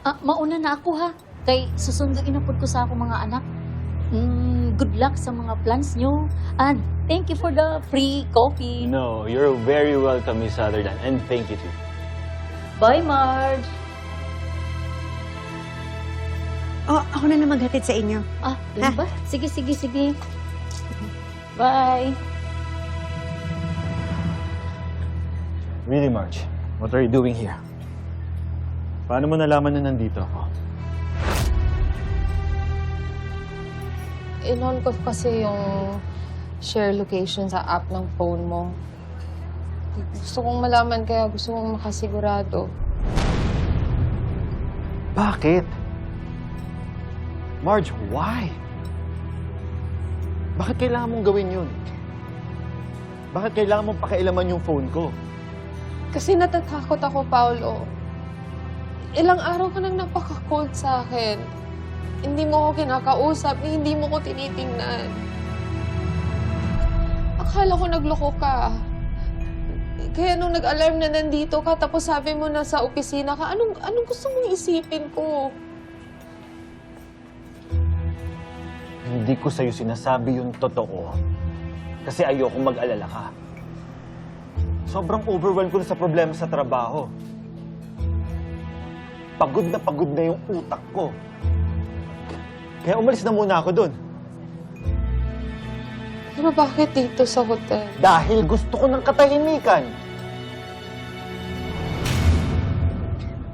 Mauna na ako ha. Kay susunduin na po ko sa akong mga anak. Good luck sa mga plans nyo. And thank you for the free coffee. No, you're very welcome, Miss Sutherland. And thank you too. Bye, Marge. Oh, ako na maghatid sa inyo. Yun ba? Sige. Bye. Really, Marge? What are you doing here? Paano mo nalaman na nandito ako? In-on ko kasi yung share location sa app ng phone mo. Gusto kong malaman kaya gusto kong makasigurado. Bakit? Marge, why? Bakit kailangan mong gawin yun? Bakit kailangan mong pakialaman yung phone ko? Kasi natatakot ako, Paolo. Ilang araw ka nang napaka-cold sa akin. Hindi mo ako kinakausap, hindi mo ko tinitingnan. Akala ko nagloko ka. Kaya nung nag-alarm na nandito ka, tapos sabi mo na sa opisina ka, anong gusto mong isipin ko? Hindi ko sa'yo sinasabi yung totoo. Kasi ayokong mag-alala ka. Sobrang overwhelmed ko na sa problema sa trabaho. Pagod na yung utak ko. Kaya umalis na muna ako dun. Pero bakit dito sa hotel? Dahil gusto ko ng katahimikan.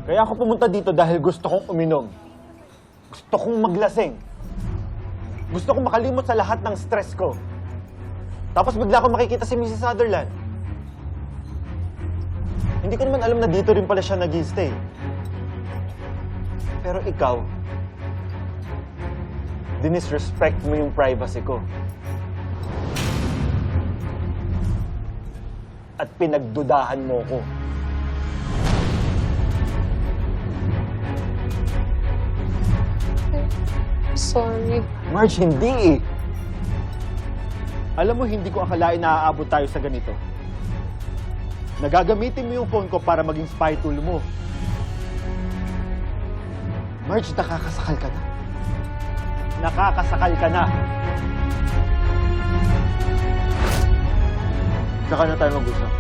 Kaya ako pumunta dito dahil gusto kong uminom. Gusto kong maglasing. Gusto kong makalimot sa lahat ng stress ko. Tapos bigla ko makikita si Mrs. Sutherland. Hindi ko naman alam na dito rin pala siya nag-i-stay. Pero ikaw, dinisrespect mo yung privacy ko. At pinagdudahan mo ko. Sorry. Marge, hindi eh. Alam mo, hindi ko akalain na aabot tayo sa ganito. Nagagamitin mo yung phone ko para maging spy tool mo. Marge, nakakasakal ka na. Nakakasakal ka na. Saka na tayo mag-usap.